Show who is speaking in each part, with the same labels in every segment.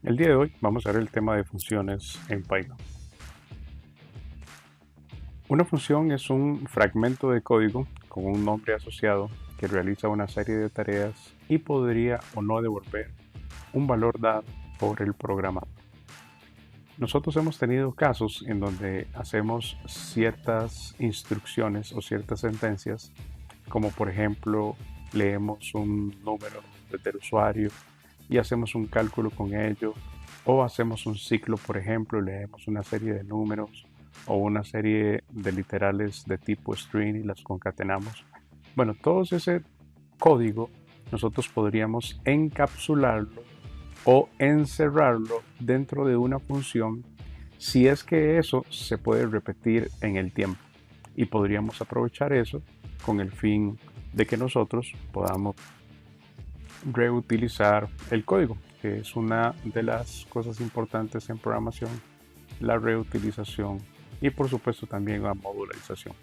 Speaker 1: El día de hoy vamos a ver el tema de funciones en Python. Una función es un fragmento de código con un nombre asociado que realiza una serie de tareas y podría o no devolver un valor dado por el programador. Nosotros hemos tenido casos en donde hacemos ciertas instrucciones o ciertas sentencias, como por ejemplo leemos un número del usuario y hacemos un cálculo con ello, o hacemos un ciclo, por ejemplo, leemos una serie de números o una serie de literales de tipo string y las concatenamos. Bueno, todo ese código nosotros podríamos encapsularlo o encerrarlo dentro de una función si es que eso se puede repetir en el tiempo, y podríamos aprovechar eso con el fin de que nosotros podamos reutilizar el código, que es una de las cosas importantes en programación, la reutilización y por supuesto también la modularización.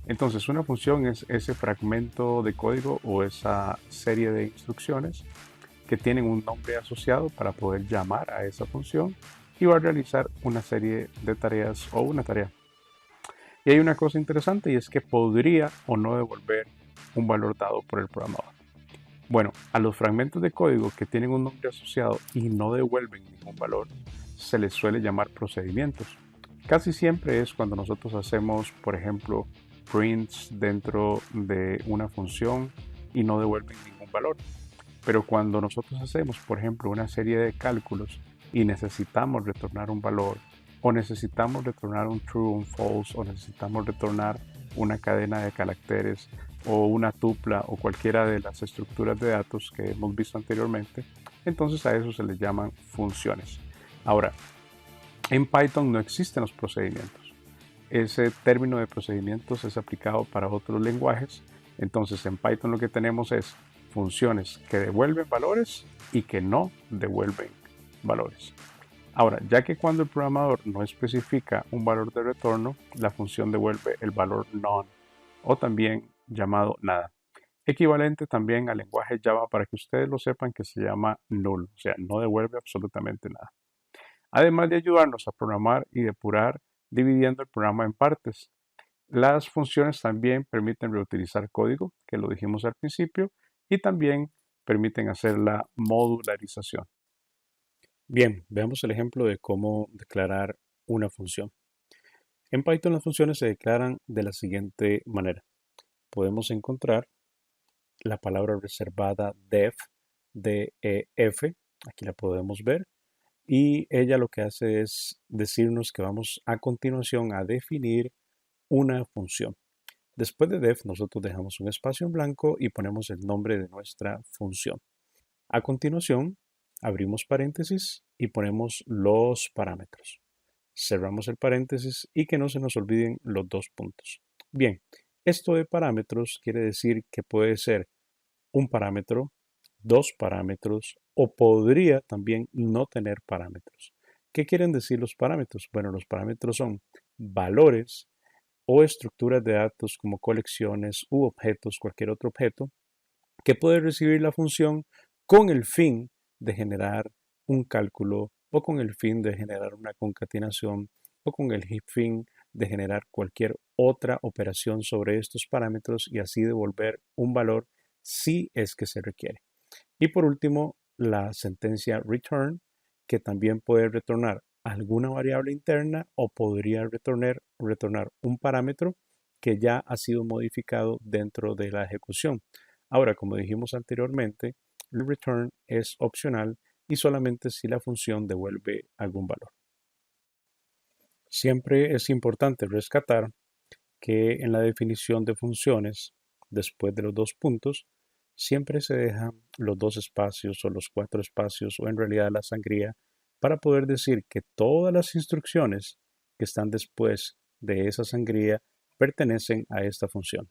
Speaker 1: Entonces una función es ese fragmento de código o esa serie de instrucciones que tienen un nombre asociado para poder llamar a esa función y va a realizar una serie de tareas o una tarea. Y hay una cosa interesante, y es que podría o no devolver un valor dado por el programador. Bueno, a los fragmentos de código que tienen un nombre asociado y no devuelven ningún valor, se les suele llamar procedimientos. Casi siempre es cuando nosotros hacemos, por ejemplo, prints dentro de una función y no devuelven ningún valor. Pero cuando nosotros hacemos, por ejemplo, una serie de cálculos y necesitamos retornar un valor, o necesitamos retornar un true, un false, o necesitamos retornar una cadena de caracteres o una tupla o cualquiera de las estructuras de datos que hemos visto anteriormente, entonces a eso se les llaman funciones. Ahora, en Python no existen los procedimientos. Ese término de procedimientos es aplicado para otros lenguajes. Entonces en Python lo que tenemos es funciones que devuelven valores y que no devuelven valores. Ahora, ya que cuando el programador no especifica un valor de retorno, la función devuelve el valor none, o también llamado nada. Equivalente también al lenguaje Java, para que ustedes lo sepan, que se llama null, o sea, no devuelve absolutamente nada. Además de ayudarnos a programar y depurar dividiendo el programa en partes. Las funciones también permiten reutilizar código, que lo dijimos al principio, y también permiten hacer la modularización. Bien, veamos el ejemplo de cómo declarar una función. En Python las funciones se declaran de la siguiente manera. Podemos encontrar la palabra reservada def, def, aquí la podemos ver, y ella lo que hace es decirnos que vamos a continuación a definir una función. Después de def nosotros dejamos un espacio en blanco y ponemos el nombre de nuestra función. A continuación abrimos paréntesis y ponemos los parámetros. Cerramos el paréntesis y que no se nos olviden los dos puntos. Bien, esto de parámetros quiere decir que puede ser un parámetro, dos parámetros, o podría también no tener parámetros. ¿Qué quieren decir los parámetros? Bueno, los parámetros son valores o estructuras de datos como colecciones u objetos, cualquier otro objeto, que puede recibir la función con el fin de generar un cálculo, o con el fin de generar una concatenación, o con el fin de generar cualquier otra operación sobre estos parámetros y así devolver un valor si es que se requiere. Y por último, la sentencia return, que también puede retornar alguna variable interna o podría retornar un parámetro que ya ha sido modificado dentro de la ejecución. Ahora, como dijimos anteriormente, el return es opcional y solamente si la función devuelve algún valor. Siempre es importante rescatar que en la definición de funciones, después de los dos puntos, siempre se dejan los dos espacios o los cuatro espacios, o en realidad la sangría, para poder decir que todas las instrucciones que están después de esa sangría pertenecen a esta función.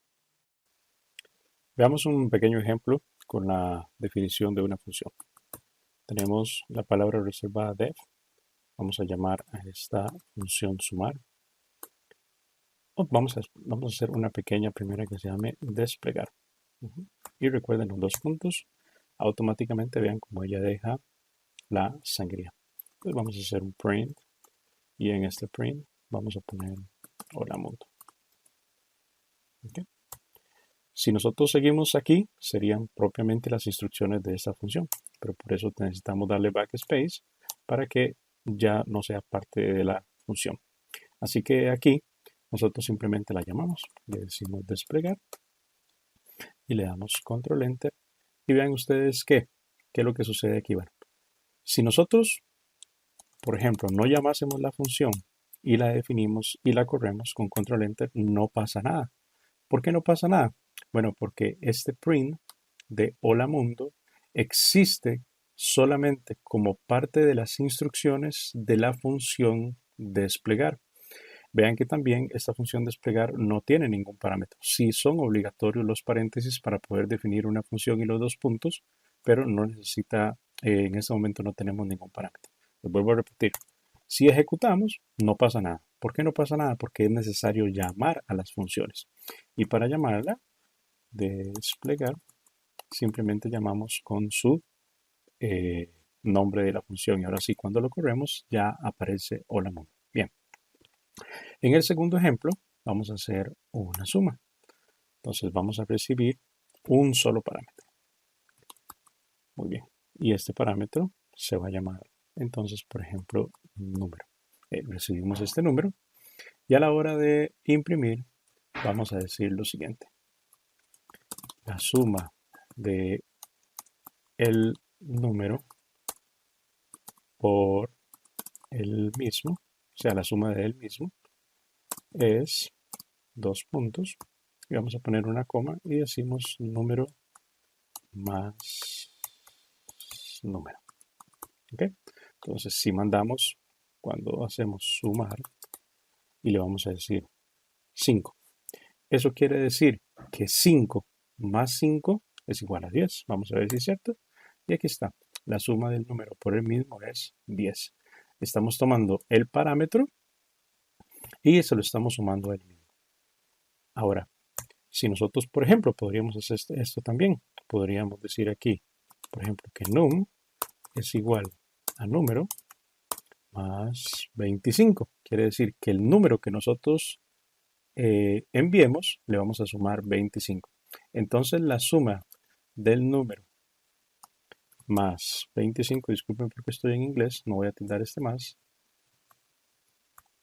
Speaker 1: Veamos un pequeño ejemplo con la definición de una función. Tenemos la palabra reservada def. Vamos a llamar a esta función sumar. Vamos a hacer una pequeña primera que se llame desplegar. Y recuerden los dos puntos. Automáticamente vean cómo ella deja la sangría. Entonces vamos a hacer un print y en este print vamos a poner hola mundo. ¿Okay? Si nosotros seguimos aquí, serían propiamente las instrucciones de esta función, pero por eso necesitamos darle backspace para que ya no sea parte de la función. Así que aquí nosotros simplemente la llamamos, le decimos desplegar y le damos control enter y vean ustedes qué es lo que sucede aquí. Bueno, si nosotros, por ejemplo, no llamásemos la función y la definimos y la corremos con control enter, no pasa nada. ¿Por qué no pasa nada? Bueno, porque este print de hola mundo existe solamente como parte de las instrucciones de la función desplegar. Vean que también esta función desplegar no tiene ningún parámetro. Sí son obligatorios los paréntesis para poder definir una función y los dos puntos, pero no necesita, en este momento no tenemos ningún parámetro. Les vuelvo a repetir, si ejecutamos, no pasa nada. ¿Por qué no pasa nada? Porque es necesario llamar a las funciones. Y para llamarla, desplegar, simplemente llamamos con su nombre de la función. Y ahora sí, cuando lo corremos, ya aparece hola mundo. Bien. En el segundo ejemplo, vamos a hacer una suma. Entonces vamos a recibir un solo parámetro. Muy bien. Y este parámetro se va a llamar, entonces, por ejemplo, número. Recibimos este número y a la hora de imprimir, vamos a decir lo siguiente. La suma de el número por el mismo, o sea, la suma de él mismo, es 2 puntos. Y vamos a poner una coma y decimos número más número. ¿Ok? Entonces, si mandamos, cuando hacemos sumar, y le vamos a decir 5. Eso quiere decir que 5 más 5 es igual a 10. Vamos a ver si es cierto. Y aquí está. La suma del número por el mismo es 10. Estamos tomando el parámetro y se lo estamos sumando a él mismo. Ahora, si nosotros, por ejemplo, podríamos hacer esto también. Podríamos decir aquí, por ejemplo, que num es igual a número más 25. Quiere decir que el número que nosotros enviemos le vamos a sumar 25. Entonces la suma del número más 25, disculpen porque estoy en inglés, no voy a tildar este más,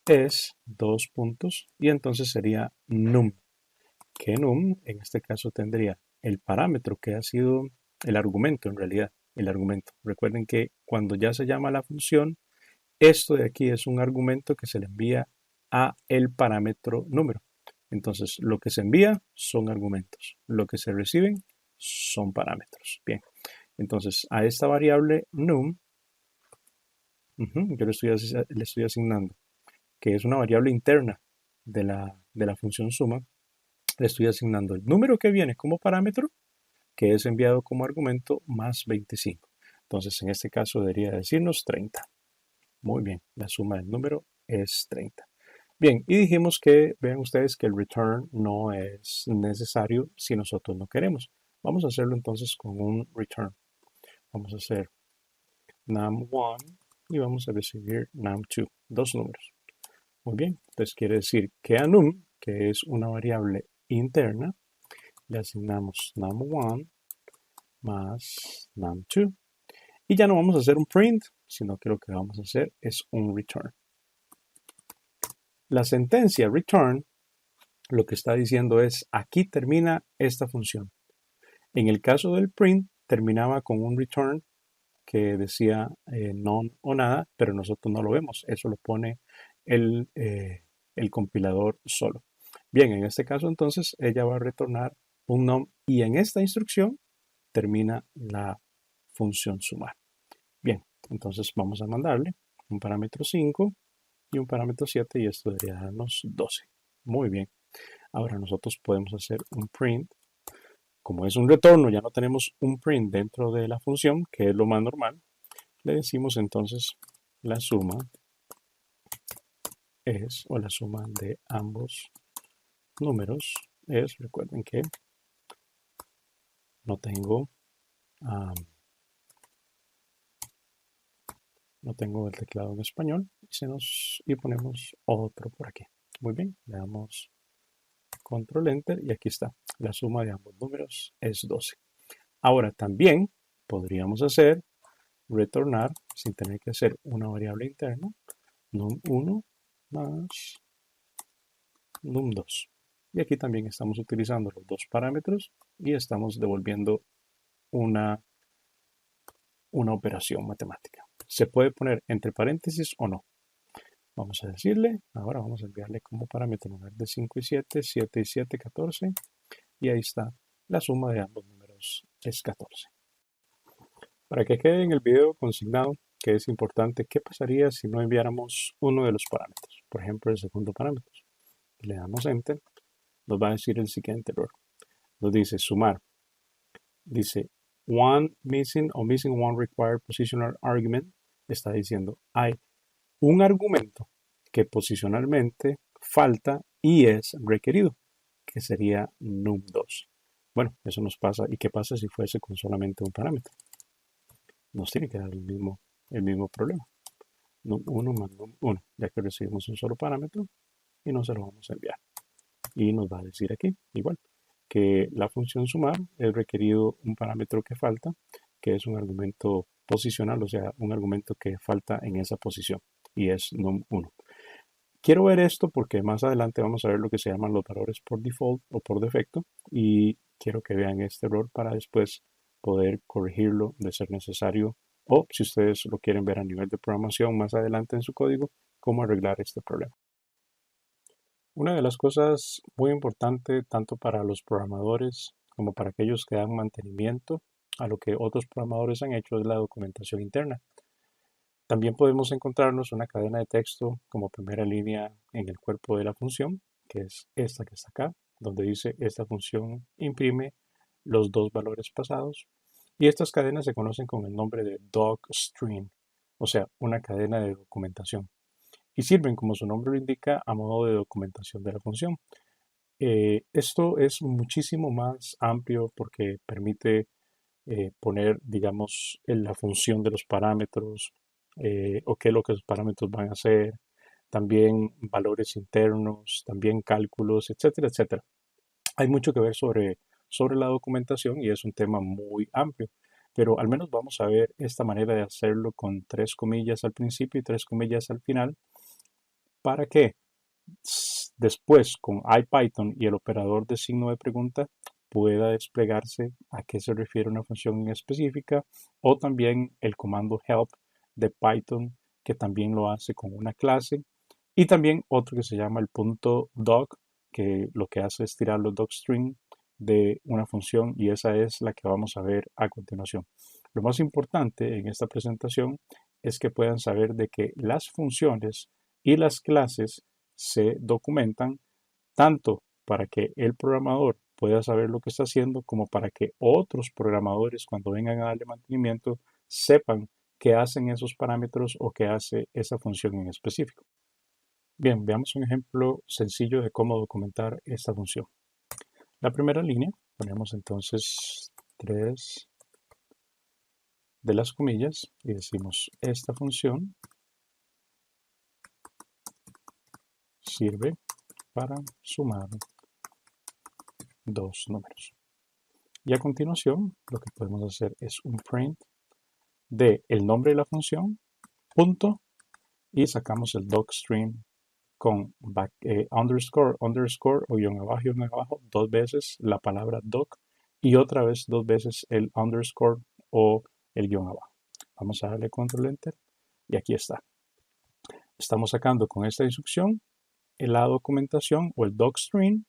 Speaker 1: es 2 puntos y entonces sería num. Que num en este caso tendría el parámetro que ha sido el argumento en realidad, el argumento. Recuerden que cuando ya se llama la función, esto de aquí es un argumento que se le envía a el parámetro número. Entonces, lo que se envía son argumentos. Lo que se reciben son parámetros. Bien. Entonces, a esta variable num, yo le estoy asignando, que es una variable interna de la función suma, le estoy asignando el número que viene como parámetro, que es enviado como argumento, más 25. Entonces, en este caso debería decirnos 30. Muy bien, la suma del número es 30. Bien, y dijimos que, vean ustedes que el return no es necesario si nosotros no queremos. Vamos a hacerlo entonces con un return. Vamos a hacer num1 y vamos a recibir num2, dos números. Muy bien, entonces quiere decir que a num, que es una variable interna, le asignamos num1 más num2. Y ya no vamos a hacer un print, sino que lo que vamos a hacer es un return. La sentencia return lo que está diciendo es aquí termina esta función. En el caso del print terminaba con un return que decía none o nada, pero nosotros no lo vemos. Eso lo pone el compilador solo. Bien, en este caso entonces ella va a retornar un none y en esta instrucción termina la función sumar. Bien, entonces vamos a mandarle un parámetro 5 y un parámetro 7 y esto debería darnos 12. Muy bien. Ahora nosotros podemos hacer un print. Como es un retorno, ya no tenemos un print dentro de la función, que es lo más normal. Le decimos entonces la suma es, o la suma de ambos números es, recuerden que no tengo No tengo el teclado en español y ponemos otro por aquí. Muy bien, le damos control enter y aquí está. La suma de ambos números es 12. Ahora también podríamos hacer retornar sin tener que hacer una variable interna num1 más num2. Y aquí también estamos utilizando los dos parámetros y estamos devolviendo una operación matemática. Se puede poner entre paréntesis o no. Vamos a decirle, ahora vamos a enviarle como parámetro en lugar de 5 y 7, 7 y 7, 14. Y ahí está, la suma de ambos números es 14. Para que quede en el video consignado, que es importante, ¿qué pasaría si no enviáramos uno de los parámetros? Por ejemplo, el segundo parámetro. Le damos Enter, nos va a decir el siguiente error. Nos dice sumar. Dice one missing o missing one required positional argument. Está diciendo hay un argumento que posicionalmente falta y es requerido, que sería num2. Bueno, eso nos pasa. ¿Y qué pasa si fuese con solamente un parámetro? Nos tiene que dar el mismo problema. Num1 más num1, ya que recibimos un solo parámetro y no se lo vamos a enviar. Y nos va a decir aquí, igual, que la función sumar es requerido un parámetro que falta, que es un argumento posicional, o sea, un argumento que falta en esa posición, y es num1. Quiero ver esto porque más adelante vamos a ver lo que se llaman los valores por default o por defecto, y quiero que vean este error para después poder corregirlo de ser necesario, o si ustedes lo quieren ver a nivel de programación más adelante en su código, cómo arreglar este problema. Una de las cosas muy importantes tanto para los programadores como para aquellos que dan mantenimiento a lo que otros programadores han hecho es la documentación interna. También podemos encontrarnos una cadena de texto como primera línea en el cuerpo de la función, que es esta que está acá, donde dice esta función imprime los dos valores pasados. Y estas cadenas se conocen con el nombre de docstring, o sea, una cadena de documentación. Y sirven, como su nombre lo indica, a modo de documentación de la función. Esto es muchísimo más amplio porque permite poner, digamos, en la función de los parámetros o qué es lo que los parámetros van a hacer, también valores internos, también cálculos, etcétera, etcétera. Hay mucho que ver sobre la documentación y es un tema muy amplio, pero al menos vamos a ver esta manera de hacerlo con 3 comillas al principio y 3 comillas al final. ¿Para qué? Después, con IPython y el operador de signo de pregunta, pueda desplegarse a qué se refiere una función en específica, o también el comando help de Python, que también lo hace con una clase, y también otro que se llama el punto doc, que lo que hace es tirar los docstring de una función, y esa es la que vamos a ver a continuación. Lo más importante en esta presentación es que puedan saber de que las funciones y las clases se documentan tanto para que el programador pueda saber lo que está haciendo como para que otros programadores cuando vengan a darle mantenimiento sepan qué hacen esos parámetros o qué hace esa función en específico. Bien, veamos un ejemplo sencillo de cómo documentar esta función. La primera línea, ponemos entonces 3 de las comillas y decimos esta función sirve para sumar dos números. Y a continuación lo que podemos hacer es un print de el nombre de la función, punto, y sacamos el docstring con underscore, underscore o guión abajo, dos veces la palabra doc y otra vez dos veces el underscore o el guión abajo. Vamos a darle control enter y aquí está. Estamos sacando con esta instrucción la documentación o el docstring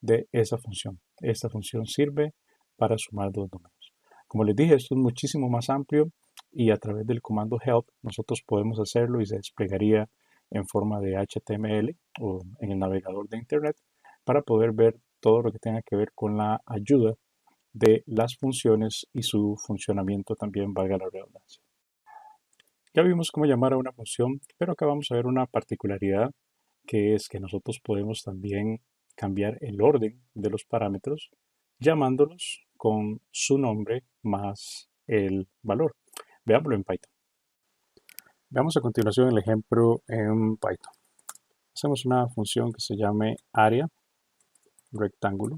Speaker 1: de esa función. Esta función sirve para sumar dos números. Como les dije, esto es muchísimo más amplio y a través del comando help nosotros podemos hacerlo y se desplegaría en forma de HTML o en el navegador de internet para poder ver todo lo que tenga que ver con la ayuda de las funciones y su funcionamiento también, valga la redundancia. Ya vimos cómo llamar a una función, pero acá vamos a ver una particularidad que es que nosotros podemos también cambiar el orden de los parámetros llamándolos con su nombre más el valor. Veámoslo en Python. Veamos a continuación el ejemplo en Python. Hacemos una función que se llame área rectángulo.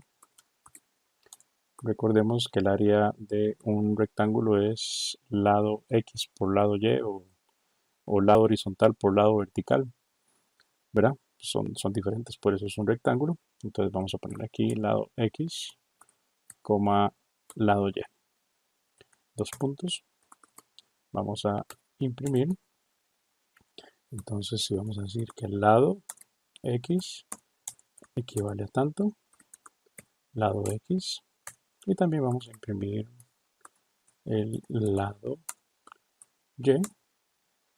Speaker 1: Recordemos que el área de un rectángulo es lado X por lado Y o lado horizontal por lado vertical, ¿verdad? Son diferentes, por eso es un rectángulo. Entonces vamos a poner aquí lado X, lado Y. Dos puntos. Vamos a imprimir. Entonces si vamos a decir que el lado X equivale a tanto, lado X, y también vamos a imprimir el lado Y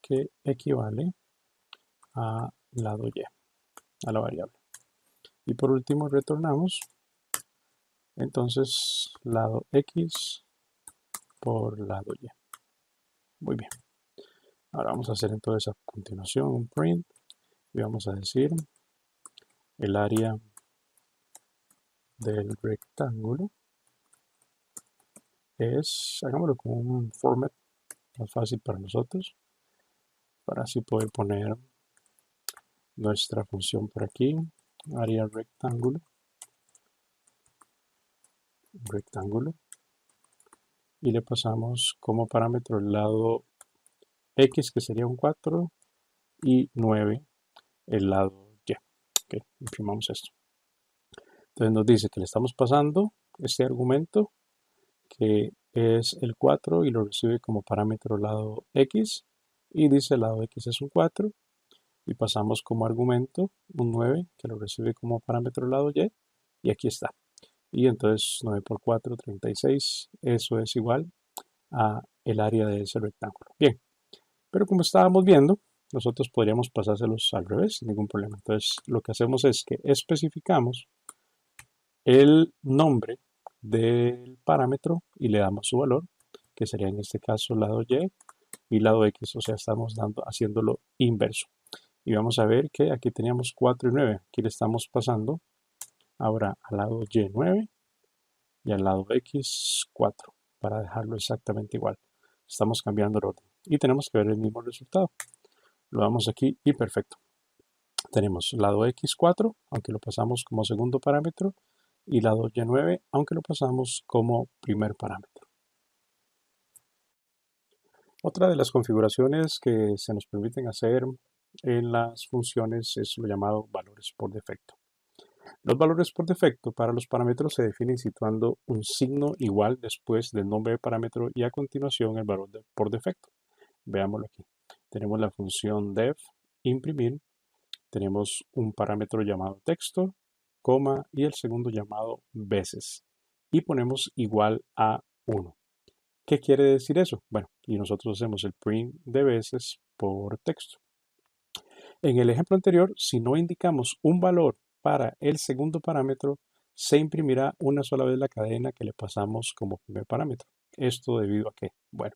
Speaker 1: que equivale a lado Y, a la variable. Y por último retornamos entonces lado X por lado Y. Muy bien. Ahora vamos a hacer entonces a continuación un print y vamos a decir el área del rectángulo es, hagámoslo con un format más fácil para nosotros, para así poder poner nuestra función por aquí, área rectángulo, y le pasamos como parámetro el lado X, que sería un 4, y 9 el lado Y. Ok, imprimamos esto. Entonces nos dice que le estamos pasando este argumento que es el 4 y lo recibe como parámetro lado X, y dice el lado X es un 4, y pasamos como argumento un 9 que lo recibe como parámetro lado y aquí está. Y entonces 9 por 4, 36, eso es igual a el área de ese rectángulo. Bien, pero como estábamos viendo, nosotros podríamos pasárselos al revés sin ningún problema. Entonces lo que hacemos es que especificamos el nombre del parámetro y le damos su valor, que sería en este caso lado y lado X, o sea, estamos haciéndolo inverso. Y vamos a ver que aquí teníamos 4 y 9, aquí le estamos pasando ahora al lado Y 9 y al lado X 4, para dejarlo exactamente igual. Estamos cambiando el orden y tenemos que ver el mismo resultado. Lo damos aquí y perfecto. Tenemos lado X 4, aunque lo pasamos como segundo parámetro, y lado Y 9, aunque lo pasamos como primer parámetro. Otra de las configuraciones que se nos permiten hacer en las funciones es lo llamado valores por defecto. Los valores por defecto para los parámetros se definen situando un signo igual después del nombre del parámetro y a continuación el valor por defecto. Veámoslo aquí. Tenemos la función def imprimir, tenemos un parámetro llamado texto, coma y el segundo llamado veces, y ponemos igual a 1. ¿Qué quiere decir eso? Bueno, y nosotros hacemos el print de veces por texto. En el ejemplo anterior, si no indicamos un valor para el segundo parámetro, se imprimirá una sola vez la cadena que le pasamos como primer parámetro. Esto debido a que, bueno,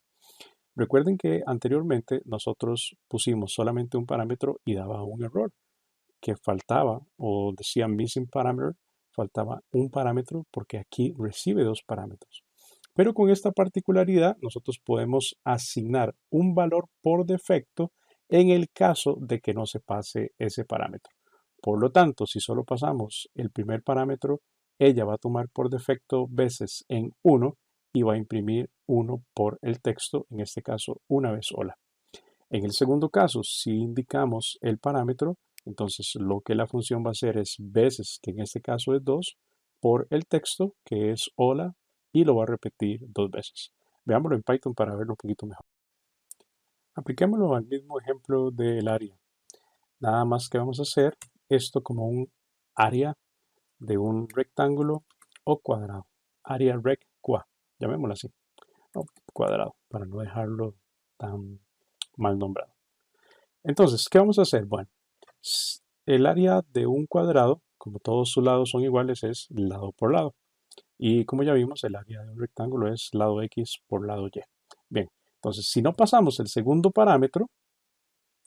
Speaker 1: recuerden que anteriormente nosotros pusimos solamente un parámetro y daba un error, que faltaba, o decía missing parameter, faltaba un parámetro porque aquí recibe dos parámetros. Pero con esta particularidad nosotros podemos asignar un valor por defecto en el caso de que no se pase ese parámetro. Por lo tanto, si solo pasamos el primer parámetro, ella va a tomar por defecto veces en 1 y va a imprimir 1 por el texto, en este caso una vez hola. En el segundo caso, si indicamos el parámetro, entonces lo que la función va a hacer es veces, que en este caso es 2, por el texto, que es hola, y lo va a repetir 2 veces. Veámoslo en Python para verlo un poquito mejor. Apliquémoslo al mismo ejemplo del área. Nada más que vamos a hacer esto como un área de un rectángulo o cuadrado. Área rec qua, llamémoslo así. O cuadrado, para no dejarlo tan mal nombrado. Entonces, ¿qué vamos a hacer? Bueno, el área de un cuadrado, como todos sus lados son iguales, es lado por lado. Y como ya vimos, el área de un rectángulo es lado X por lado Y. Bien, entonces si no pasamos el segundo parámetro,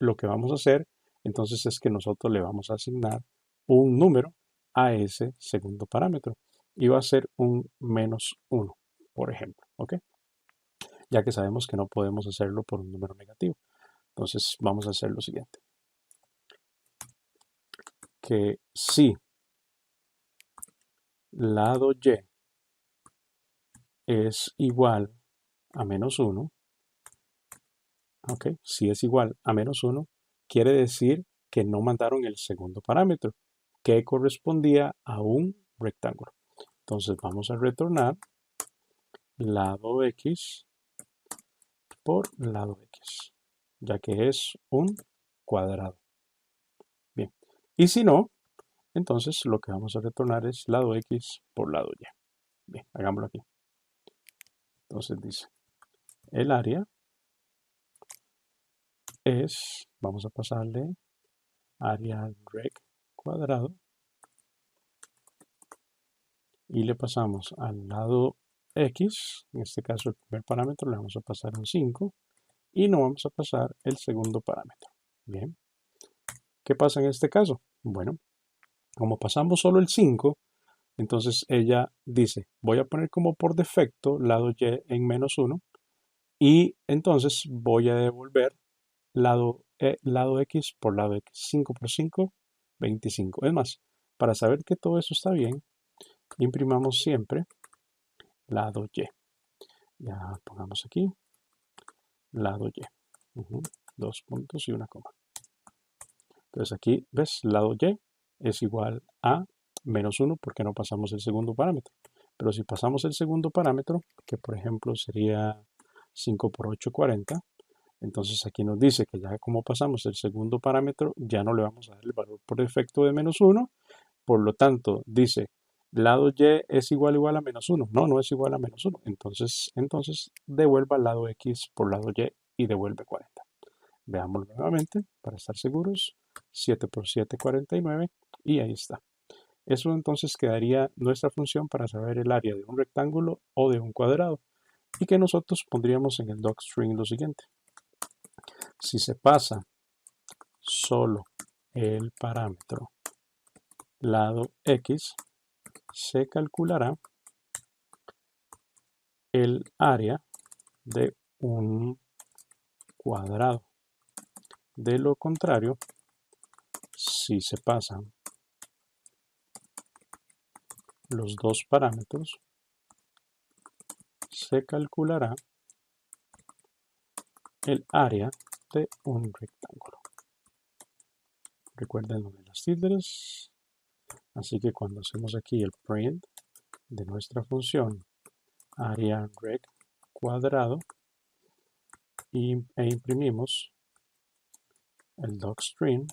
Speaker 1: lo que vamos a hacer entonces es que nosotros le vamos a asignar un número a ese segundo parámetro. Y va a ser un -1, por ejemplo. ¿Ok? Ya que sabemos que no podemos hacerlo por un número negativo. Entonces vamos a hacer lo siguiente. Que si lado y es igual a menos 1, ¿ok? Si es igual a menos 1, quiere decir que no mandaron el segundo parámetro, que correspondía a un rectángulo. Entonces vamos a retornar lado X por lado X, ya que es un cuadrado. Bien, y si no, entonces lo que vamos a retornar es lado X por lado Y. Bien, hagámoslo aquí. Entonces dice, el área es, vamos a pasarle área rec cuadrado y le pasamos al lado X, en este caso el primer parámetro le vamos a pasar un 5 y no vamos a pasar el segundo parámetro. Bien, ¿qué pasa en este caso? Bueno, como pasamos solo el 5, entonces ella dice, voy a poner como por defecto lado Y en menos 1 y entonces voy a devolver lado X por lado X. 5 por 5, 25. Es más, para saber que todo eso está bien, imprimamos siempre lado Y. Ya pongamos aquí lado Y. Dos puntos y una coma. Entonces aquí, ¿ves? Lado Y es igual a menos 1 porque no pasamos el segundo parámetro. Pero si pasamos el segundo parámetro, que por ejemplo sería 5 por 8, 40, entonces aquí nos dice que ya como pasamos el segundo parámetro, ya no le vamos a dar el valor por defecto de menos 1. Por lo tanto, dice, lado Y es igual a menos 1. No, no es igual a menos 1. Entonces devuelva lado X por lado Y devuelve 40. Veámoslo nuevamente para estar seguros. 7 por 7, 49. Y ahí está. Eso entonces quedaría nuestra función para saber el área de un rectángulo o de un cuadrado. Y que nosotros pondríamos en el docstring lo siguiente. Si se pasa solo el parámetro lado X, se calculará el área de un cuadrado. De lo contrario, si se pasan los dos parámetros, se calculará el área de un rectángulo. Recuerden lo de las tildes. Así que cuando hacemos aquí el print de nuestra función área rec cuadrado e imprimimos el docstring,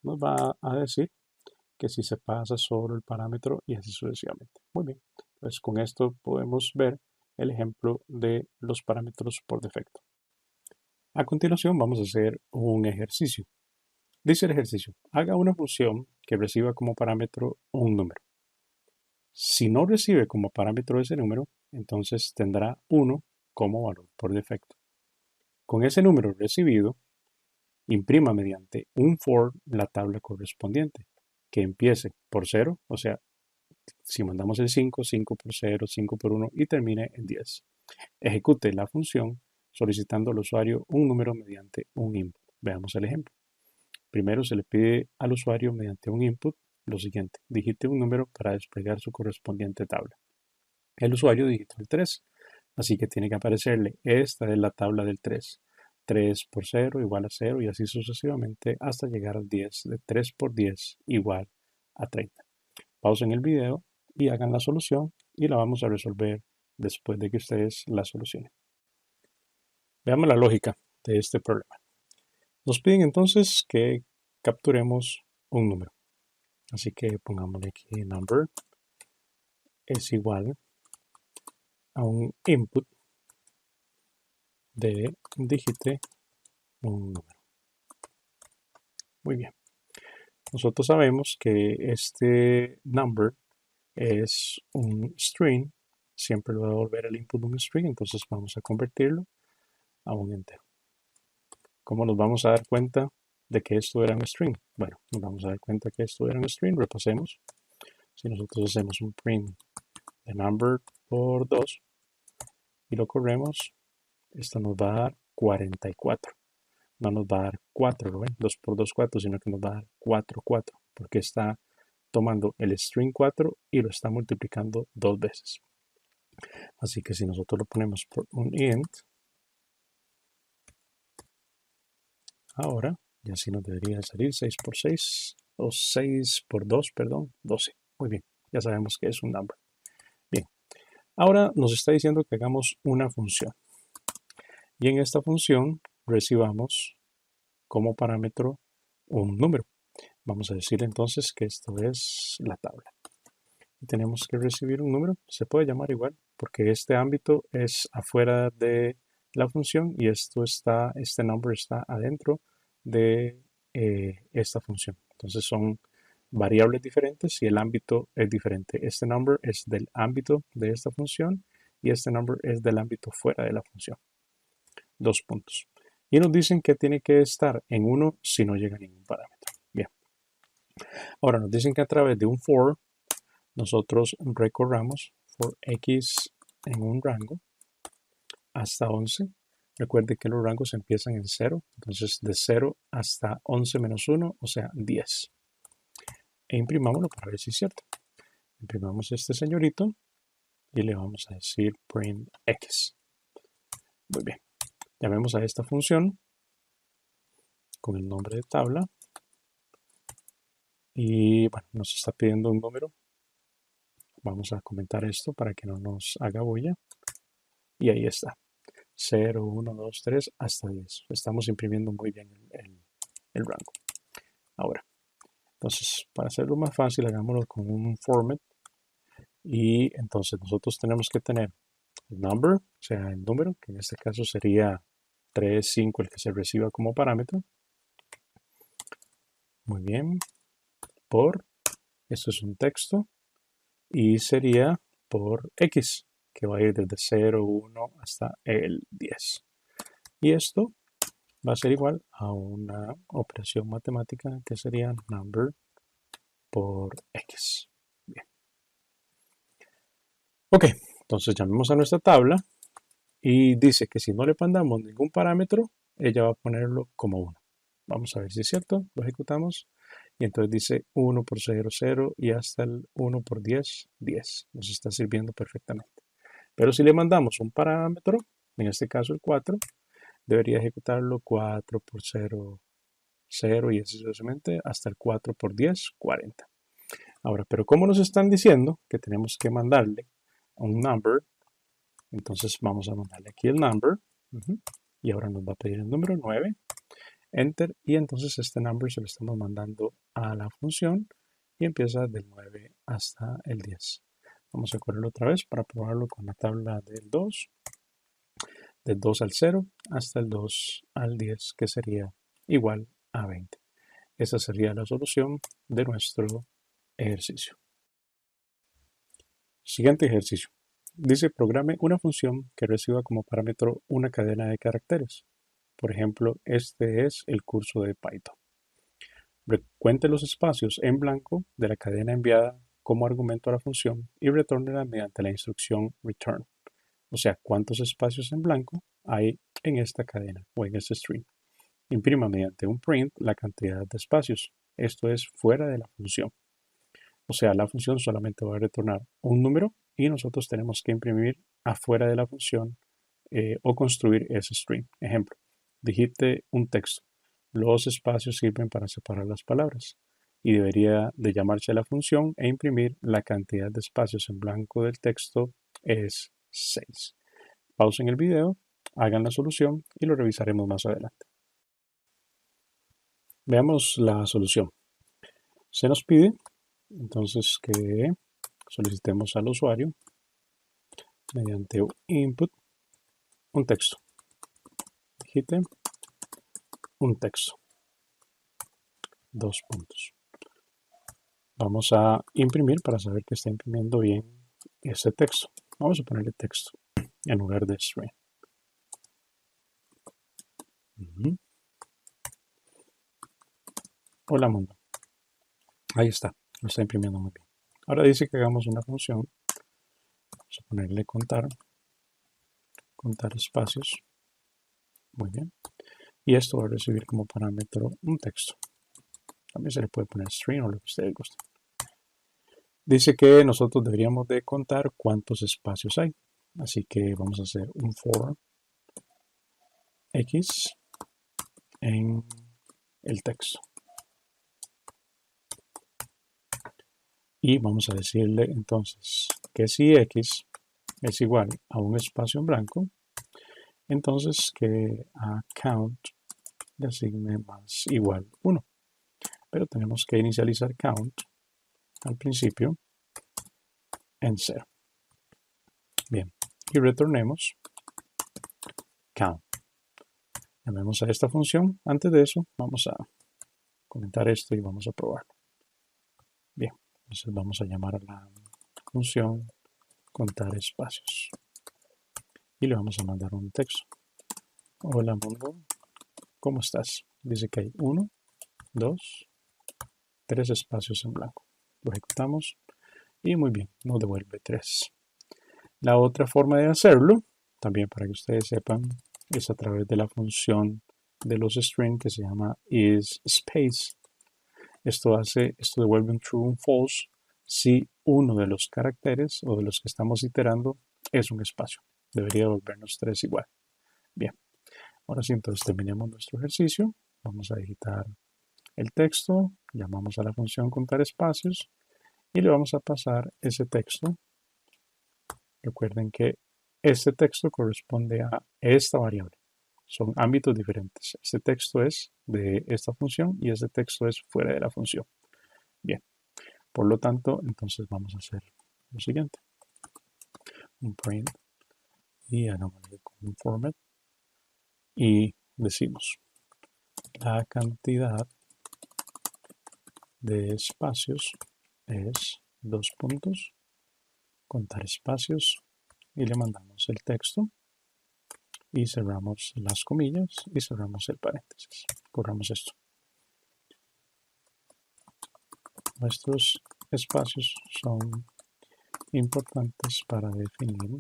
Speaker 1: nos va a decir que si se pasa solo el parámetro y así sucesivamente. Muy bien, pues con esto podemos ver el ejemplo de los parámetros por defecto. A continuación vamos a hacer un ejercicio. Dice el ejercicio, haga una función que reciba como parámetro un número. Si no recibe como parámetro ese número, entonces tendrá 1 como valor por defecto. Con ese número recibido, imprima mediante un for la tabla correspondiente, que empiece por 0, o sea, si mandamos el 5, 5 por 0, 5 por 1 y termine en 10. Ejecute la función solicitando al usuario un número mediante un input. Veamos el ejemplo. Primero se le pide al usuario mediante un input lo siguiente. Digite un número para desplegar su correspondiente tabla. El usuario digitó el 3, así que tiene que aparecerle esta es la tabla del 3. 3 por 0 igual a 0 y así sucesivamente hasta llegar al 10 de 3 por 10 igual a 30. Pausen el video y hagan la solución y la vamos a resolver después de que ustedes la solucionen. Veamos la lógica de este problema. Nos piden entonces que capturemos un número. Así que pongámosle aquí number es igual a un input de digite un número. Muy bien. Nosotros sabemos que este number es un string. Siempre lo va a devolver el input de un string. Entonces vamos a convertirlo a un entero. ¿Cómo nos vamos a dar cuenta de que esto era un string? Bueno, nos vamos a dar cuenta que esto era un string. Repasemos. Si nosotros hacemos un print de number por 2 y lo corremos, esto nos va a dar 44. No nos va a dar 4, ¿lo ven? 2 por 2, 4, sino que nos va a dar 4, 4, porque está tomando el string 4 y lo está multiplicando 2 veces. Así que si nosotros lo ponemos por un int, ahora, y así nos debería salir 6 por 6, o 6 por 2, perdón, 12. Muy bien, ya sabemos que es un number. Bien, ahora nos está diciendo que hagamos una función. Y en esta función recibamos como parámetro un número. Vamos a decir entonces que esto es la tabla. Y tenemos que recibir un número, se puede llamar igual, porque este ámbito es afuera de la función y este number está adentro de esta función. Entonces son variables diferentes y el ámbito es diferente. Este number es del ámbito de esta función y este number es del ámbito fuera de la función. 2 puntos. Y nos dicen que tiene que estar en 1 si no llega ningún parámetro. Bien. Ahora nos dicen que a través de un for nosotros recorramos for x en un rango hasta 11. Recuerde que los rangos empiezan en 0, entonces de 0 hasta 11 menos 1, o sea 10. E imprimámoslo para ver si es cierto. Imprimamos este señorito y le vamos a decir print x. Muy bien. Llamemos a esta función con el nombre de tabla y bueno, nos está pidiendo un número. Vamos a comentar esto para que no nos haga bulla. Y ahí está. 0, 1, 2, 3 hasta 10. Estamos imprimiendo muy bien el rango. Ahora, entonces, para hacerlo más fácil, hagámoslo con un format. Y entonces nosotros tenemos que tener el number, o sea, el número, que en este caso sería 3, 5, el que se reciba como parámetro. Muy bien. Por, esto es un texto. Y sería por x, que va a ir desde 0, 1 hasta el 10. Y esto va a ser igual a una operación matemática que sería number por x. Bien. Ok, entonces llamemos a nuestra tabla y dice que si no le mandamos ningún parámetro, ella va a ponerlo como 1. Vamos a ver si es cierto, lo ejecutamos. Y entonces dice 1 por 0, 0 y hasta el 1 por 10, 10. Nos está sirviendo perfectamente. Pero si le mandamos un parámetro, en este caso el 4, debería ejecutarlo 4 por 0, 0 y así sucesivamente hasta el 4 por 10, 40. Ahora, pero como nos están diciendo que tenemos que mandarle un number, entonces vamos a mandarle aquí el number. Y ahora nos va a pedir el número 9. Enter. Y entonces este number se lo estamos mandando a la función y empieza del 9 hasta el 10. Vamos a correrlo otra vez para probarlo con la tabla del 2. Del 2 al 0 hasta el 2 al 10, que sería igual a 20. Esa sería la solución de nuestro ejercicio. Siguiente ejercicio. Dice, programe una función que reciba como parámetro una cadena de caracteres. Por ejemplo, este es el curso de Python. Cuente los espacios en blanco de la cadena enviada como argumento a la función y retórnela mediante la instrucción return. O sea, cuántos espacios en blanco hay en esta cadena o en este string. Imprima mediante un print la cantidad de espacios. Esto es fuera de la función. O sea, la función solamente va a retornar un número y nosotros tenemos que imprimir afuera de la función o construir ese string. Ejemplo, digite un texto. Los espacios sirven para separar las palabras y debería de llamarse a la función e imprimir la cantidad de espacios en blanco del texto es 6. Pausen el video, hagan la solución y lo revisaremos más adelante. Veamos la solución. Se nos pide entonces que solicitemos al usuario mediante un input un texto. Digite un texto. 2 puntos. Vamos a imprimir para saber que está imprimiendo bien ese texto. Vamos a ponerle texto en lugar de string. Hola mundo. Ahí está, lo está imprimiendo muy bien. Ahora dice que hagamos una función. Vamos a ponerle contar espacios. Muy bien. Y esto va a recibir como parámetro un texto. También se le puede poner string o lo que ustedes gusten. Dice que nosotros deberíamos de contar cuántos espacios hay. Así que vamos a hacer un for x en el texto. Y vamos a decirle entonces que si x es igual a un espacio en blanco, entonces que a count le asigne más igual 1. Pero tenemos que inicializar count al principio en 0. Bien, y retornemos count. Llamemos a esta función. Antes de eso, vamos a comentar esto y vamos a probarlo. Bien, entonces vamos a llamar a la función contar espacios. Y le vamos a mandar un texto. Hola mundo, ¿cómo estás? Dice que hay 1, 2, 3 espacios en blanco. Lo ejecutamos y muy bien, nos devuelve 3. La otra forma de hacerlo, también para que ustedes sepan, es a través de la función de los strings que se llama isSpace. Esto devuelve un true o un false si uno de los caracteres o de los que estamos iterando es un espacio. Debería devolvernos 3 igual. Bien, ahora sí, entonces terminemos nuestro ejercicio. Vamos a editar el texto, llamamos a la función contar espacios y le vamos a pasar ese texto. Recuerden que este texto corresponde a esta variable. Son ámbitos diferentes. Este texto es de esta función y este texto es fuera de la función. Bien, por lo tanto, entonces vamos a hacer lo siguiente. Un print y hagámosle con un format y decimos la cantidad de espacios es 2 puntos, contar espacios y le mandamos el texto y cerramos las comillas y cerramos el paréntesis. Corramos esto. Nuestros espacios son importantes para definir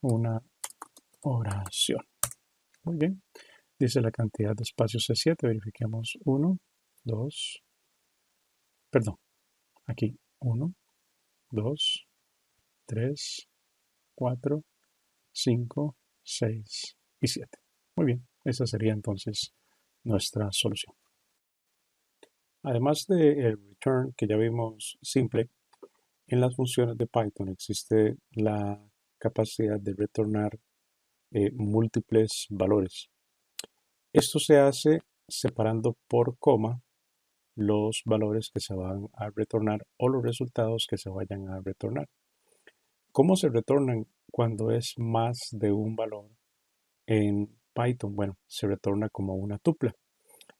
Speaker 1: una oración. Muy bien. Dice la cantidad de espacios es 7. Verifiquemos 1, 2, perdón, aquí 1, 2, 3, 4, 5, 6 y 7. Muy bien, esa sería entonces nuestra solución. Además del return que ya vimos simple, en las funciones de Python existe la capacidad de retornar múltiples valores. Esto se hace separando por coma los valores que se van a retornar o los resultados que se vayan a retornar. ¿Cómo se retornan cuando es más de un valor en Python? Bueno, se retorna como una tupla.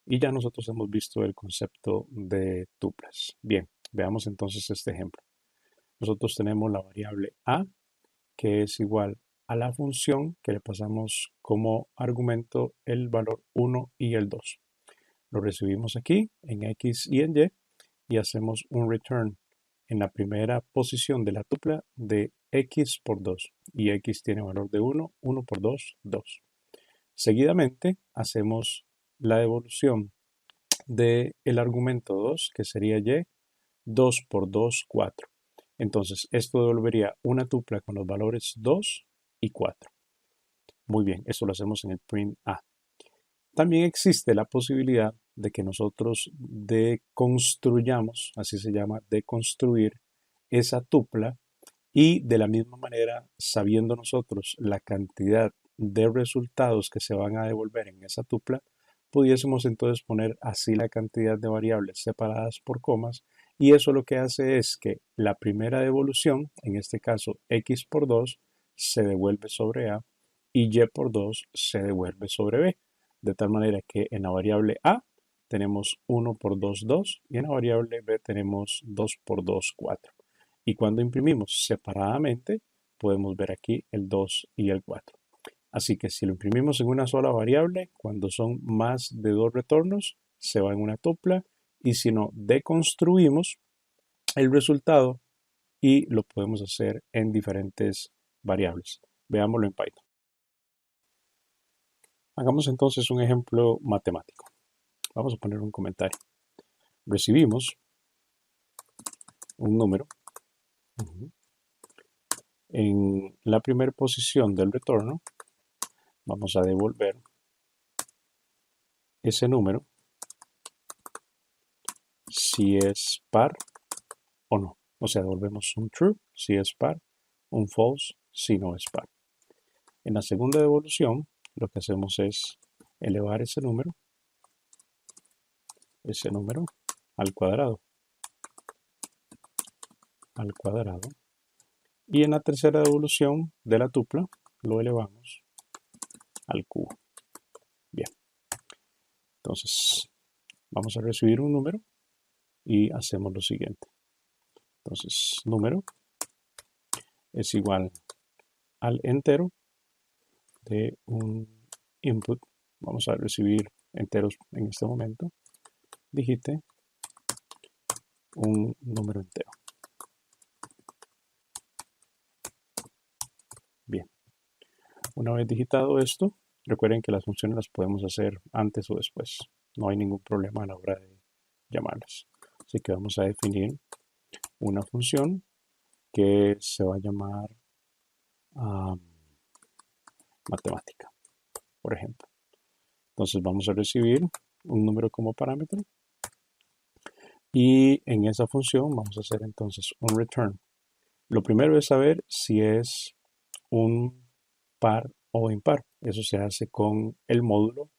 Speaker 1: Y ya nosotros hemos visto el concepto de tuplas. Bien, veamos entonces este ejemplo. Nosotros tenemos la variable a, que es igual a la función que le pasamos como argumento el valor 1 y el 2. Lo recibimos aquí en X y en Y hacemos un return en la primera posición de la tupla de X por 2. Y X tiene valor de 1, 1 por 2, 2. Seguidamente hacemos la devolución del argumento 2, que sería Y, 2 por 2, 4. Entonces, esto devolvería una tupla con los valores 2 y 4. Muy bien, eso lo hacemos en el print A. También existe la posibilidad de que nosotros deconstruyamos, así se llama, deconstruir esa tupla y de la misma manera, sabiendo nosotros la cantidad de resultados que se van a devolver en esa tupla, pudiésemos entonces poner así la cantidad de variables separadas por comas y eso lo que hace es que la primera devolución, en este caso x por 2, se devuelve sobre a y y por 2 se devuelve sobre b. De tal manera que en la variable a tenemos 1 por 2, 2 y en la variable b tenemos 2 por 2, 4. Y cuando imprimimos separadamente, podemos ver aquí el 2 y el 4. Así que si lo imprimimos en una sola variable, cuando son más de 2 retornos, se va en una tupla. Y si no, deconstruimos el resultado y lo podemos hacer en diferentes variables. Veámoslo en Python. Hagamos entonces un ejemplo matemático. Vamos a poner un comentario. Recibimos un número. En la primera posición del retorno vamos a devolver ese número si es par o no. O sea, devolvemos un true si es par, un false si no es par. En la segunda devolución, lo que hacemos es elevar ese número al cuadrado, y en la tercera devolución de la tupla lo elevamos al cubo. Bien, entonces vamos a recibir un número y hacemos lo siguiente. Entonces, número es igual al entero de un input. Vamos a recibir enteros en este momento. Digite un número entero. Bien. Una vez digitado esto, recuerden que las funciones las podemos hacer antes o después. No hay ningún problema a la hora de llamarlas. Así que vamos a definir una función que se va a llamar matemática, por ejemplo. Entonces vamos a recibir un número como parámetro y en esa función vamos a hacer entonces un return. Lo primero es saber si es un par o impar. Eso se hace con el módulo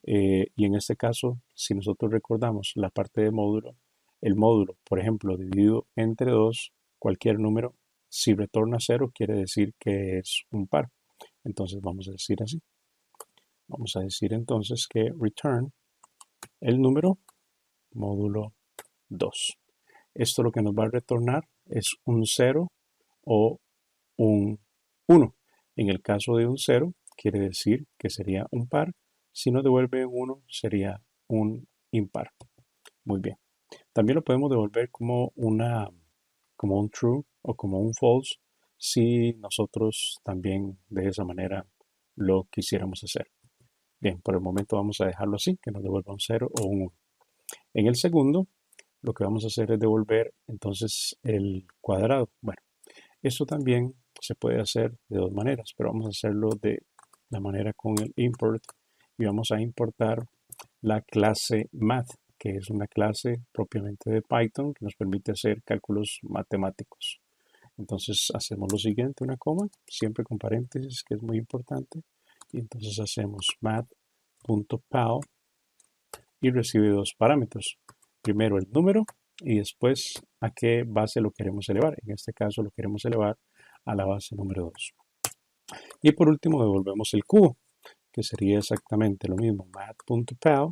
Speaker 1: y en este caso, si nosotros recordamos la parte de módulo, el módulo, por ejemplo, dividido entre 2, cualquier número, si retorna 0 quiere decir que es un par. Entonces vamos a decir así. Vamos a decir entonces que return el número módulo 2. Esto lo que nos va a retornar es un 0 o un 1. En el caso de un 0, quiere decir que sería un par. Si nos devuelve un 1, sería un impar. Muy bien. También lo podemos devolver como un true o como un false si nosotros también de esa manera lo quisiéramos hacer. Bien, por el momento vamos a dejarlo así, que nos devuelva un 0 o un 1. En el segundo, lo que vamos a hacer es devolver entonces el cuadrado. Bueno, eso también se puede hacer de dos maneras, pero vamos a hacerlo de la manera con el import y vamos a importar la clase math, que es una clase propiamente de Python que nos permite hacer cálculos matemáticos. Entonces hacemos lo siguiente, una coma, siempre con paréntesis, que es muy importante, y entonces hacemos math.pal y recibe dos parámetros. Primero el número y después a qué base lo queremos elevar. En este caso lo queremos elevar a la base número 2. Y por último devolvemos el cubo, que sería exactamente lo mismo, math.pal,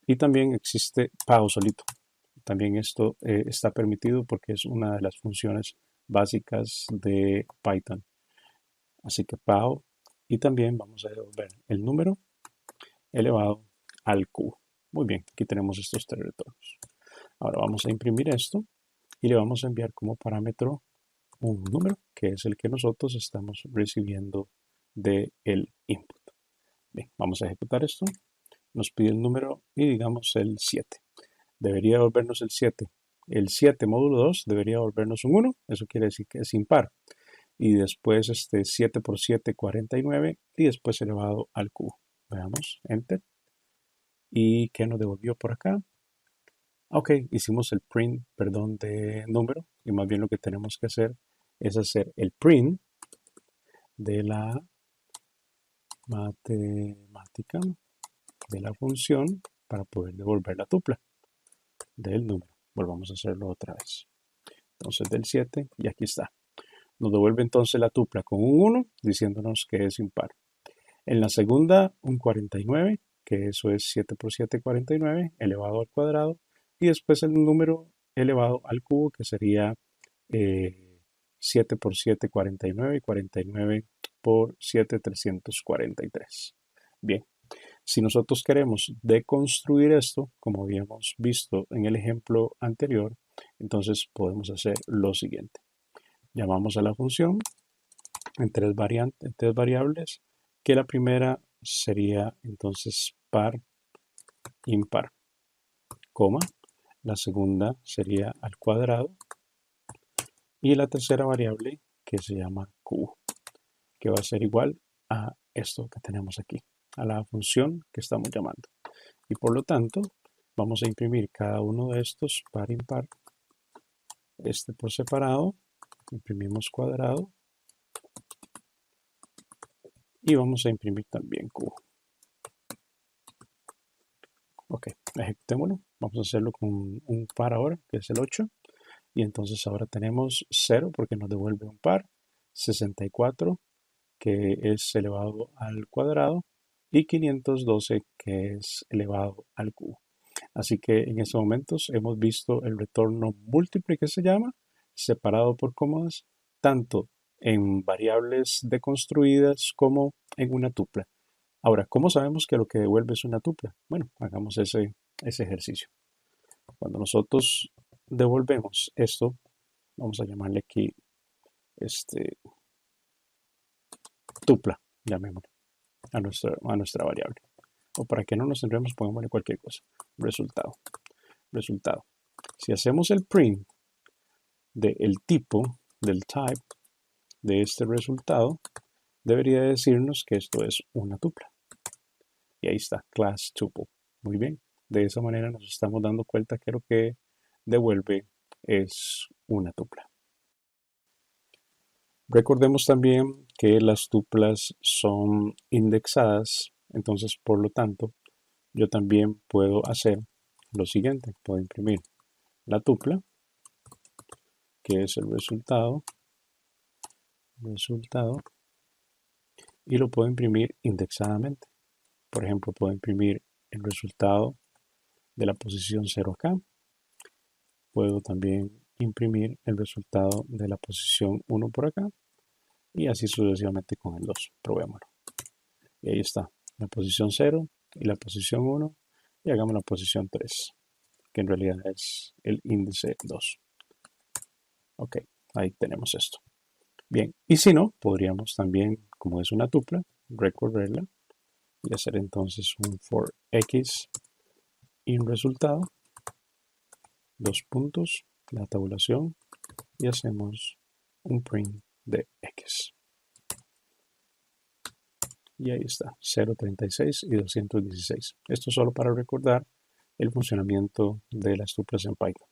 Speaker 1: y también existe pal solito. También esto está permitido porque es una de las funciones básicas de Python. Así que pal, y también vamos a devolver el número elevado al cubo. Muy bien, aquí tenemos estos tres retornos. Ahora vamos a imprimir esto y le vamos a enviar como parámetro un número que es el que nosotros estamos recibiendo del input. Bien, vamos a ejecutar esto. Nos pide el número y digamos el 7. Debería devolvernos el 7. El 7 módulo 2 debería devolvernos un 1. Eso quiere decir que es impar. Y después 7 por 7, 49. Y después elevado al cubo. Veamos, enter. ¿Y qué nos devolvió por acá? Ok, hicimos el print, perdón, de número. Y más bien lo que tenemos que hacer es hacer el print de la matemática, de la función, para poder devolver la tupla del número. Volvamos a hacerlo otra vez. Entonces del 7 y aquí está. Nos devuelve entonces la tupla con un 1 diciéndonos que es impar. En la segunda un 49, que eso es 7 por 7, 49, elevado al cuadrado. Y después el número elevado al cubo, que sería 7 por 7, 49 y 49 por 7, 343. Bien, si nosotros queremos deconstruir esto, como habíamos visto en el ejemplo anterior, entonces podemos hacer lo siguiente. Llamamos a la función en tres variables, que la primera sería entonces par, impar, coma. La segunda sería al cuadrado. Y la tercera variable que se llama q, que va a ser igual a esto que tenemos aquí, a la función que estamos llamando. Y por lo tanto, vamos a imprimir cada uno de estos par, impar, este por separado, imprimimos cuadrado, y vamos a imprimir también q. Ok, ejecutémoslo. Vamos a hacerlo con un par ahora, que es el 8. Y entonces ahora tenemos 0 porque nos devuelve un par, 64 que es elevado al cuadrado y 512 que es elevado al cubo. Así que en estos momentos hemos visto el retorno múltiple que se llama, separado por comas, tanto en variables deconstruidas como en una tupla. Ahora, ¿cómo sabemos que lo que devuelve es una tupla? Bueno, hagamos ese ejercicio. Cuando nosotros devolvemos esto, vamos a llamarle aquí tupla, llamémosle, a nuestra variable. O para que no nos enredemos, pongámosle cualquier cosa. Resultado. Resultado. Si hacemos el print del tipo, del type, de este resultado, debería decirnos que esto es una tupla. Y ahí está, class tuple. Muy bien. De esa manera nos estamos dando cuenta que lo que devuelve es una tupla. Recordemos también que las tuplas son indexadas, entonces por lo tanto yo también puedo hacer lo siguiente, puedo imprimir la tupla, que es el resultado, y lo puedo imprimir indexadamente. Por ejemplo, puedo imprimir el resultado de la posición 0 acá, puedo también imprimir el resultado de la posición 1 por acá, y así sucesivamente con el 2. Probémoslo. Y ahí está, la posición 0 y la posición 1, y hagamos la posición 3, que en realidad es el índice 2. Ok, ahí tenemos esto. Bien, y si no, podríamos también, como es una tupla, recorrerla y hacer entonces un for x in resultado, dos puntos, la tabulación, y hacemos un print de x. Y ahí está, 0.36 y 216. Esto solo para recordar el funcionamiento de las tuplas en Python.